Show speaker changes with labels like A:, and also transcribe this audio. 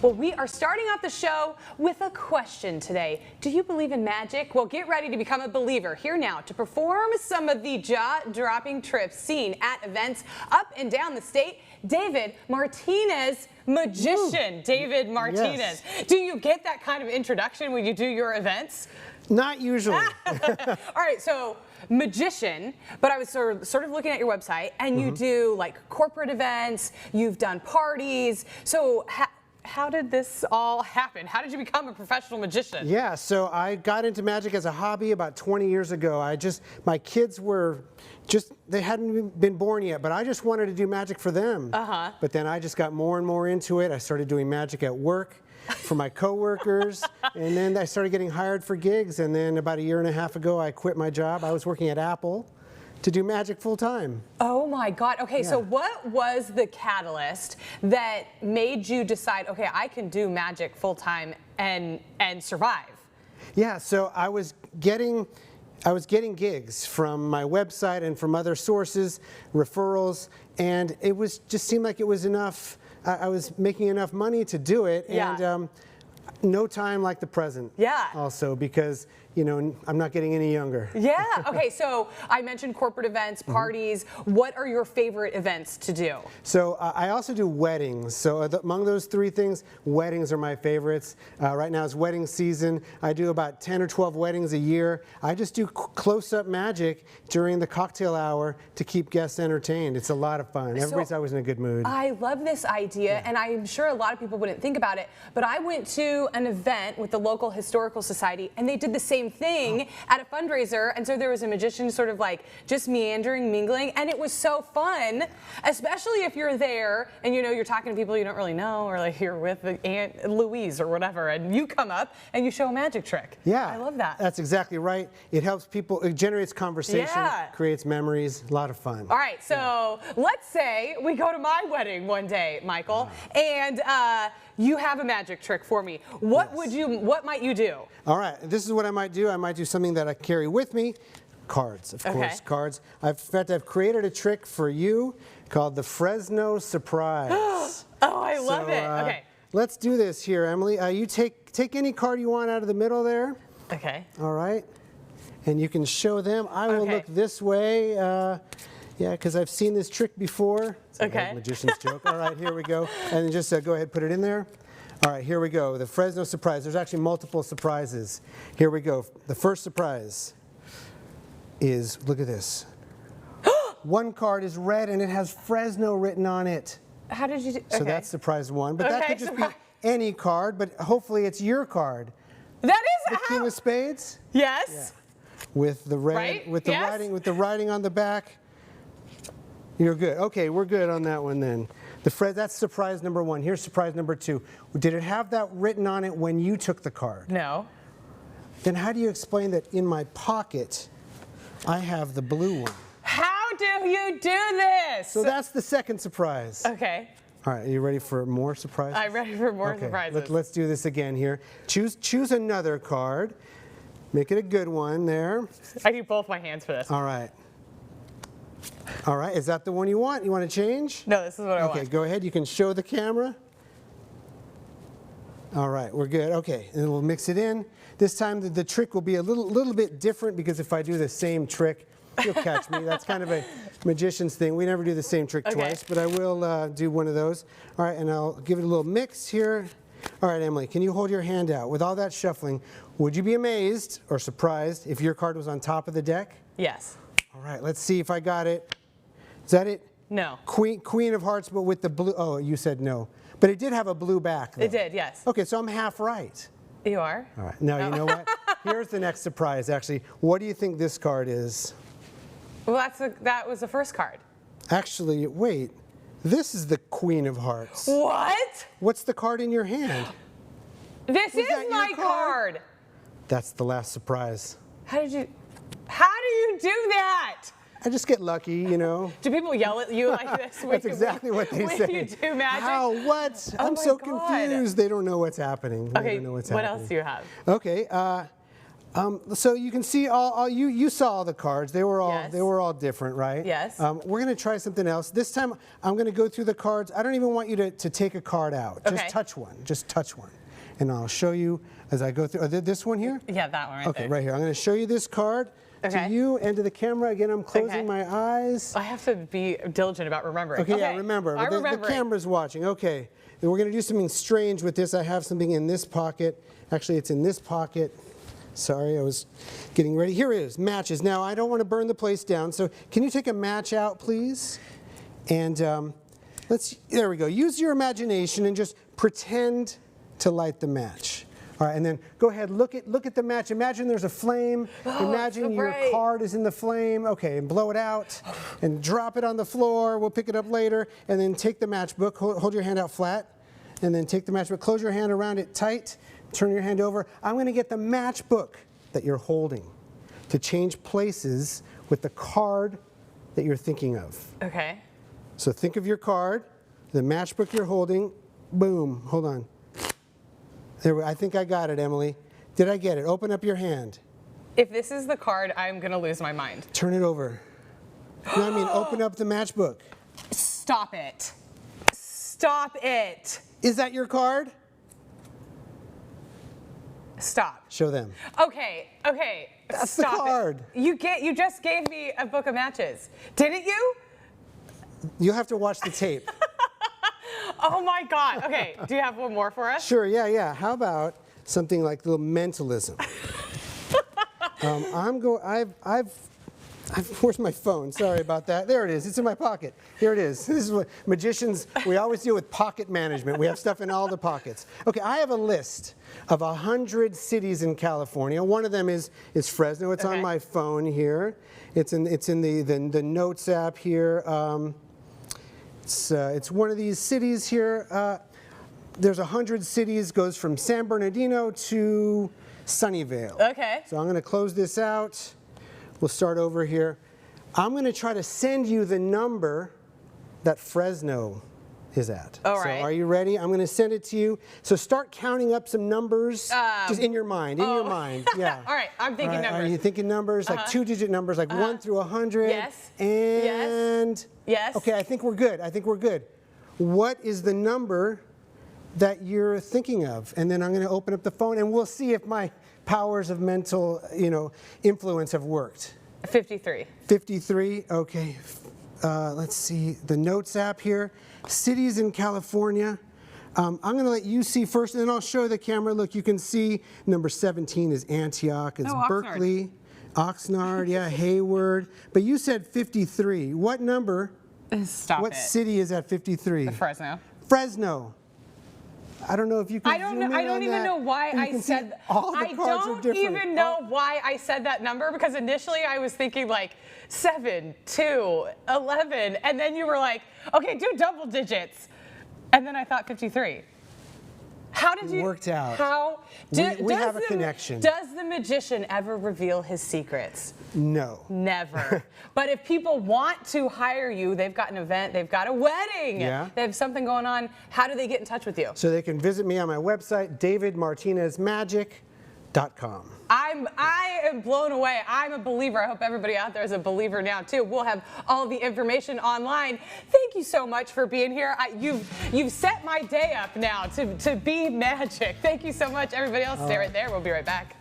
A: Well, we are starting off the show with a question today. Do you believe in magic? Well, get ready to become a believer. Here now to perform some of the jaw-dropping tricks seen at events up and down the state, David Martinez, magician. Ooh. David Martinez.
B: Yes.
A: Do you get that kind of introduction when you do your events?
B: Not usually.
A: All right, so magician, but I was sort of looking at your website, and you do like corporate events, you've done parties. So how did this all happen? How did you become a professional magician?
B: Yeah, so I got into magic as a hobby about 20 years ago. My kids were they hadn't been born yet, but I just wanted to do magic for them. But then I just got more and more into it. I started doing magic at work for my coworkers, and then I started getting hired for gigs, and then about a year and a half ago, I quit my job. I was working at Apple to do magic full time.
A: Oh my God. Okay,
B: Yeah.
A: so what was the catalyst that made you decide, okay, I can do magic full time and survive?
B: Yeah, so I was getting gigs from my website and from other sources, referrals, and it just seemed like it was enough. I was making enough money to do it, and no time like the present.
A: Yeah.
B: Also, because I'm not getting any younger.
A: Yeah. Okay. So I mentioned corporate events, parties. What are your favorite events to do?
B: So I also do weddings. So among those three things, weddings are my favorites. Right now is wedding season. I do about 10 or 12 weddings a year. I just do close-up magic during the cocktail hour to keep guests entertained. It's a lot of fun. Everybody's always in a good mood.
A: I love this idea, and I'm sure a lot of people wouldn't think about it, but I went to an event with the local historical society, and they did the same thing at a fundraiser, and so there was a magician sort of like just meandering, mingling, and it was so fun, especially if you're there and you're talking to people you don't really know, or like you're with Aunt Louise or whatever, and you come up and you show a magic trick.
B: Yeah,
A: I love that.
B: That's exactly right. It helps people, it generates conversation, creates memories, a lot of fun.
A: All right, so let's say we go to my wedding one day, Michael, and you have a magic trick for me. What might you do?
B: All right, this is what I might do. I might do something that I carry with me. Cards, of course, cards. In fact, I've created a trick for you called the Fresno Surprise.
A: Oh, I love it. Okay.
B: Let's do this here, Emily. You take any card you want out of the middle there.
A: Okay.
B: All right. And you can show them. I will look this way. Yeah, because I've seen this trick before. It's a magician's joke. All right, here we go. And then just go ahead, put it in there. All right, here we go. The Fresno Surprise. There's actually multiple surprises. Here we go. The first surprise is, look at this. One card is red and it has Fresno written on it.
A: How did you do?
B: So that's surprise one. But that could just be any card, but hopefully it's your card.
A: That is
B: the King of Spades?
A: Yes.
B: Yeah. With the red, with the writing on the back. You're good. Okay, we're good on that one then. That's surprise number one. Here's surprise number two. Did it have that written on it when you took the card?
A: No.
B: Then how do you explain that in my pocket I have the blue one?
A: How do you do this?
B: So that's the second surprise.
A: Okay.
B: All right, are you ready for more surprises?
A: I'm ready for more surprises.
B: Let's do this again here. Choose another card. Make it a good one there.
A: I need both my hands for this.
B: All right. All right, is that the one you want? You want to change?
A: No, this is what I want.
B: Okay, go ahead. You can show the camera. All right, we're good. Okay, and we'll mix it in. This time the trick will be a little bit different, because if I do the same trick, you'll catch me. That's kind of a magician's thing. We never do the same trick twice, but I will do one of those. All right, and I'll give it a little mix here. All right, Emily, can you hold your hand out? With all that shuffling, would you be amazed or surprised if your card was on top of the deck?
A: Yes.
B: All right, let's see if I got it. Is that it?
A: No.
B: Queen of Hearts, but with the blue. Oh, you said no. But it did have a blue back, though.
A: It did, yes.
B: Okay, so I'm half right.
A: You are?
B: All right. Now, you know what? Here's the next surprise, actually. What do you think this card is?
A: Well, that was the first card.
B: Actually, wait. This is the Queen of Hearts.
A: What?
B: What's the card in your hand?
A: This is my card.
B: That's the last surprise.
A: How do you do that?
B: I just get lucky,
A: Do people yell at you like this?
B: That's exactly what they say.
A: When you do magic?
B: How? What?
A: Oh,
B: I'm so confused. They don't know what's happening.
A: Okay, what else do you have?
B: Okay. So you can see you saw all the cards. They were all
A: Yes.
B: different, right?
A: Yes.
B: We're going to try something else. This time I'm going to go through the cards. I don't even want you to take a card out.
A: Okay.
B: Just touch one. Just touch one. And I'll show you as I go through. This one here?
A: Yeah, that one right
B: Okay,
A: there.
B: right here. I'm going to show you this card
A: Okay.
B: to you and to the camera. Again, I'm closing
A: Okay.
B: my eyes.
A: I have to be diligent about remembering.
B: Okay, yeah, remember.
A: I'm
B: The
A: remembering.
B: camera's watching. Okay. And we're going to do something strange with this. I have something in this pocket. Actually, it's in this pocket. Sorry, I was getting ready. Here it is, matches. Now, I don't want to burn the place down, so can you take a match out, please? And there we go. Use your imagination and just pretend to light the match. All right, and then go ahead, look at the match. Imagine there's a flame. Imagine
A: so
B: your
A: bright.
B: card is in the flame. Okay, and blow it out and drop it on the floor. We'll pick it up later. And then take the matchbook, hold your hand out flat, and then take the matchbook, close your hand around it tight, turn your hand over. I'm going to get the matchbook that you're holding to change places with the card that you're thinking of.
A: Okay.
B: So think of your card, the matchbook you're holding, boom, hold on. I think I got it, Emily. Did I get it? Open up your hand.
A: If this is the card, I'm going to lose my mind.
B: Turn it over. You know what I mean? Open up the matchbook.
A: Stop it. Stop it.
B: Is that your card?
A: Stop.
B: Show them.
A: Okay.
B: That's the
A: Stop
B: card.
A: It. You just gave me a book of matches. Didn't you?
B: You'll have to watch the tape.
A: Oh my God. Okay. Do you have one more for us?
B: Sure, yeah. How about something like little mentalism? Where's my phone? Sorry about that. There it is. It's in my pocket. Here it is. This is what magicians, we always deal with pocket management. We have stuff in all the pockets. Okay, I have a list of 100 cities in California. One of them is Fresno. It's
A: Okay.
B: on my phone here. It's in the Notes app here. It's one of these cities here. There's 100 cities, goes from San Bernardino to Sunnyvale.
A: Okay.
B: So I'm going to close this out. We'll start over here. I'm going to try to send you the number that Fresno is at.
A: All
B: so
A: right.
B: are you ready? I'm going to send it to you. So start counting up some numbers just in your mind. In your mind. Yeah.
A: All right. I'm thinking
B: All right,
A: numbers.
B: Are you thinking numbers? Like two-digit numbers, like 1 through 100?
A: Yes.
B: And
A: Yes.
B: Okay, I think we're good. What is the number that you're thinking of? And then I'm going to open up the phone and we'll see if my powers of mental, influence have worked.
A: 53.
B: 53, okay. Let's see, the Notes app here. Cities in California. I'm going to let you see first, and then I'll show the camera. Look, you can see number 17 is Antioch, it's
A: Oxnard.
B: Berkeley, Oxnard, yeah, Hayward. But you said 53. What number,
A: Stop
B: what
A: it.
B: city is at 53?
A: Fresno.
B: Fresno. I don't know if you can
A: I don't
B: zoom
A: know.
B: in
A: I don't
B: on
A: even
B: that,
A: know why
B: but you
A: I
B: can see
A: said.
B: all the
A: I
B: cards are
A: don't
B: different.
A: even know why I said that number, because initially I was thinking like 7, 2, 11, and then you were like, okay, do double digits, and then I thought 53. How did you?
B: Worked out.
A: How?
B: We have a connection.
A: Does the magician ever reveal his secrets?
B: No.
A: Never. But if people want to hire you, they've got an event, they've got a wedding,
B: Yeah.
A: they have something going on, how do they get in touch with you?
B: So they can visit me on my website, davidmartinezmagic.com.
A: I am blown away. I'm a believer. I hope everybody out there is a believer now too. We'll have all the information online. Thank you so much for being here. You've set my day up now to be magic. Thank you so much. Everybody else, stay right there. We'll be right back.